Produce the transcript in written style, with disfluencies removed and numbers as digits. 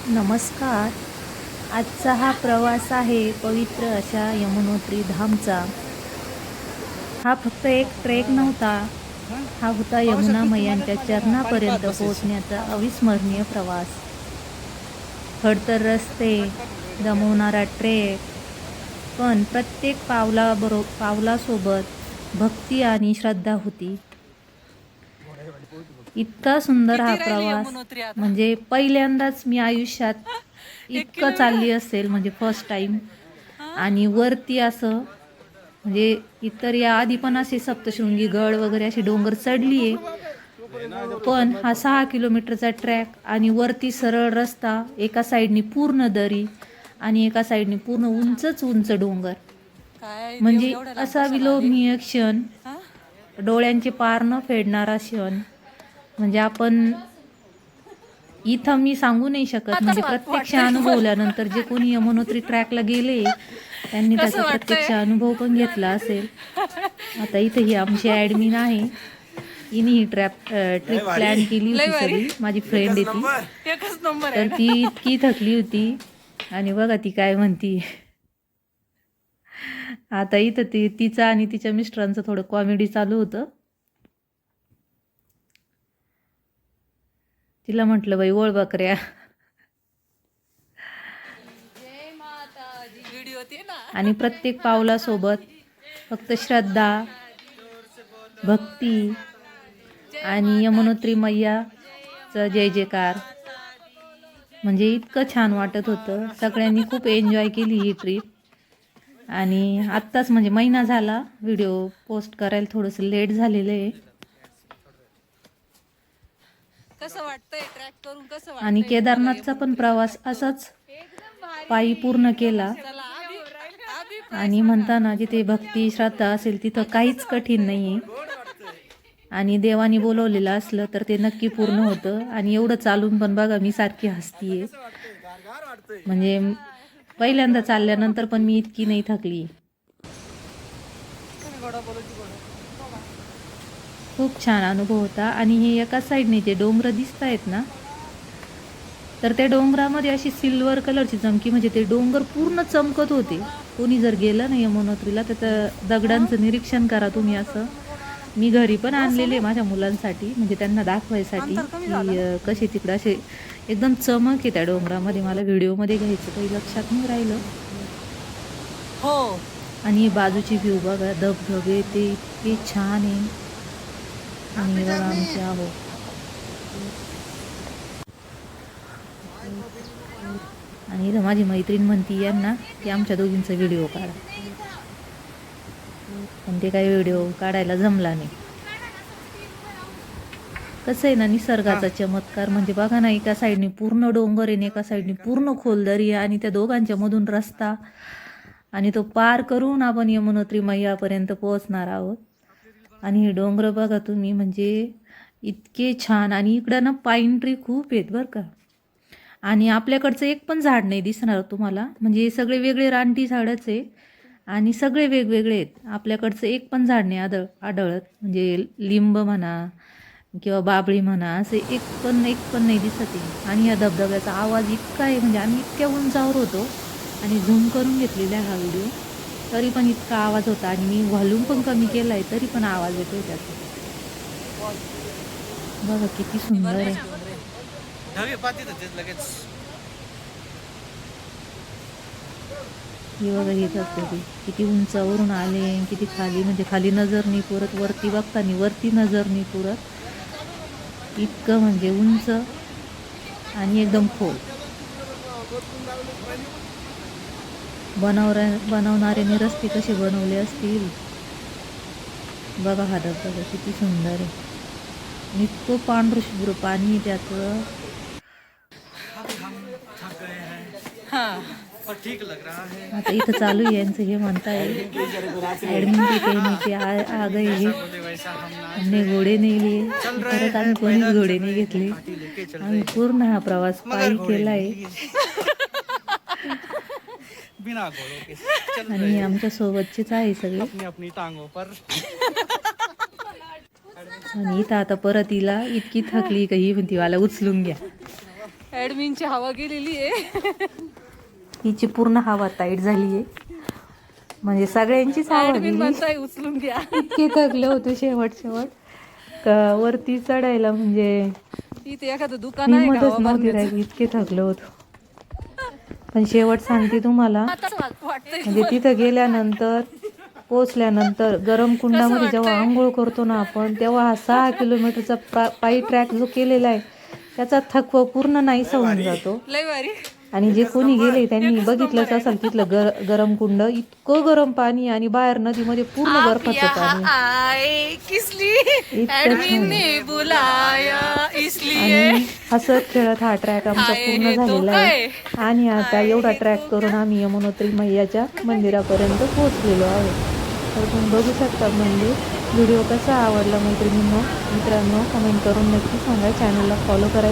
नमस्कार. आजचा हा प्रवास आहे पवित्र अशा यमुनोत्री धामचा. हा फक्त एक ट्रेक नव्हता, हा होता यमुना मैयांच्या चरणापर्यंत पोहोचण्याचा अविस्मरणीय प्रवास. खडतर रस्ते, दमवणारा ट्रेक, पण प्रत्येक पावलासोबत भक्ती आणि श्रद्धा होती. इतका सुंदर हा प्रवास म्हणजे पहिल्यांदाच मी आयुष्यात इतकं चालली असेल, म्हणजे फर्स्ट टाइम. आणि वरती असं म्हणजे इतर या आधी पण असे सप्तशृंगी गड वगैरे असे डोंगर चढली आहे, पण हा 6 किलोमीटरचा ट्रॅक आणि वरती सरळ रस्ता, एका साईडनी पूर्ण दरी आणि एका साईडनी पूर्ण उंचच उंच डोंगर. म्हणजे असा विलोभनीय क्षण, डोळ्यांचे पार न फेडणारा क्षण. म्हणजे आपण इथं मी सांगू नाही शकत, म्हणजे प्रत्यक्ष अनुभवल्यानंतर जे कोणी यमुनोत्री ट्रॅकला गेले त्यांनी त्याचा प्रत्यक्ष अनुभव पण घेतला असेल. आता इथं ही आमची ॲडमिन आहे, हिने ही ट्रिप प्लॅन केली होती सगळी. माझी फ्रेंड आहे ती, तर ती इतकी थकली होती आणि बघा ती काय म्हणती. आता इथं तिचं आणि तिच्या मिस्टरांचं थोडं कॉमेडी चालू होतं. तिला म्हटलं बाई ओळ बकऱ्या. आणि प्रत्येक पावलासोबत फक्त श्रद्धा, भक्ती आणि यमुनोत्री मैयाचं जय जयकार. म्हणजे इतकं छान वाटत होतं. सगळ्यांनी खूप एन्जॉय केली ही ट्रिप. आणि आत्ताच म्हणजे महिना झाला, व्हिडिओ पोस्ट करायला थोडंसं लेट झालेलं आहे. कसं वाटतंय ट्रॅक करून, कसं आणि केदारनाथचा पण प्रवास असाच पायी पूर्ण केला. आणि म्हणताना जिथे भक्ती श्रद्धा असेल तिथं काहीच कठीण नाही आहे. आणि देवाने बोलवलेलं असलं तर ते नक्की पूर्ण होतं. आणि एवढं चालून पण बघा मी सारखी हसतीये, म्हणजे पहिल्यांदा चालल्यानंतर पण मी इतकी नाही थकली. खूप छान अनुभव होता. आणि हे एका साईडने जे डोंगर दिसत आहेत ना, तर त्या डोंगरामध्ये अशी सिल्वर कलरची चमकी, म्हणजे ते डोंगर पूर्ण चमकत होते. कोणी जर गेलं ना यमुनोत्रीला तर त्या दगडांचं निरीक्षण करा तुम्ही. असं मी घरी पण आणलेले माझ्या मुलांसाठी, म्हणजे त्यांना दाखवायसाठी की कसे तिकडं असे एकदम चमक आहे त्या डोंगरामध्ये. मला व्हिडिओमध्ये घ्यायचं काही लक्षात नाही राहिलं. हो. आणि बाजूची व्ह्यू बघा, धबधबे ते इतके छान आहे. आणि बघा आमचे आहो, आणि इथं माझी मैत्रीण म्हणती यांना की आमच्या दोघींचा व्हिडिओ काढा, पण ते काही व्हिडिओ काढायला जमला नाही. कसं आहे ना, निसर्गाचा चमत्कार म्हणजे बघा ना, एका साईडने पूर्ण डोंगर आहे, एका साईडने पूर्ण खोलदरी आहे, आणि त्या दोघांच्या मधून रस्ता, आणि तो पार करून आपण यमुनोत्री मैयापर्यंत पोहोचणार आहोत. आणि हे डोंगर बघा तुम्ही, म्हणजे इतके छान. आणि इकडं ना पाईन ट्री खूप आहेत बरं का. आणि आपल्याकडचं एक पण झाड नाही दिसणार तुम्हाला, म्हणजे सगळे वेगळे रानटी झाडच आहे आणि सगळे वेगवेगळे आहेत. आपल्याकडचं एक पण झाड नाही आढळत, म्हणजे लिंब म्हणा किंवा बाबळी म्हणा, असे एक पण नाही दिसत आहे. आणि या धबधब्याचा आवाज इतका आहे, म्हणजे आम्ही इतक्या उंचावर होतो आणि झूम करून घेतलेला आहे हा व्हिडिओ, तरी पण इतका आवाज होता. आणि मी व्हॉल्यूम पण कमी केला आहे तरी पण आवाज येतोय त्याचा. बघा किती सुंदर आहे. हे बघा हे धबधबे किती उंचावरून आले, किती खाली, म्हणजे खाली नजर नाही पुरत, वरती बघतानी वरती नजर नाही पुरत. इतकं म्हणजे उंच आणि एकदम खोल. बनवणाऱ्याने रस्ते कसे बनवले असतील बघा. हा धबधबा किती सुंदर आहे. इतकं पांढरं शुभ्र पाणी त्याचं. आता इथं चालू आहे यांचं, हे म्हणताय ॲडमिन की कहने के आ गए हे, हमने घोडे नाही लिए. परत आम्ही कोणीच घोडे नाही घेतले, आम्ही पूर्ण हा प्रवास पायी केला आहे. आणि आमच्या सोबतचेच आहे सगळे. आणि इथं आता परत हिला इतकी थकली का ही म्हणती मला उचलून घ्या. ऍडमिनची हवा गेलेली आहे. हिची पूर्ण हवा टाईट झाली आहे, म्हणजे सगळ्यांचीच हवा ऍडमिन गेली. म्हणताय उचलून घ्या. इतके थकले होते शेवट का वरती चढायला म्हणजे इथे एखादं दुकान आहे का हिंमतच हवा नव्हती भरण्याचं? राहिली, इतके थकलो होतो. पण शेवट सांगते तुम्हाला, आता वाटतंय म्हणजे तिथं गेल्यानंतर पोचल्यानंतर गरम कुंडामध्ये जेव्हा आंघोळ करतो ना आपण, तेव्हा हा 6 किलोमीटरचा पायी ट्रॅक जो केलेला आहे त्याचा थकवा पूर्ण नाहीसा होऊन जातो. लय भारी. आणि जे कोणी गेले त्यांनी बघितलंच असेल तिथलं गरम कुंड, इतकं गरम पाणी आणि बाहेर नदीमध्ये पूर्ण बर्फाचं पाणी. आए किसली इतकं ऍडमिन छान. ने बुलाया इसलिए. आणि हसत खेळत हा ट्रॅक आमचा हाय, पूर्ण हे तो झालेला आहे. काय? आणि आता एवढा ट्रॅक करून आम्ही यमुनोत्री मैयाच्या मंदिरापर्यंत पोहोचलेलो आहोत. तर तुम्ही बघू शकता मंदिर. व्हिडिओ कसा आवडला मित्रांनो कमेंट करून नक्की सांगा. चॅनलला फॉलो करायला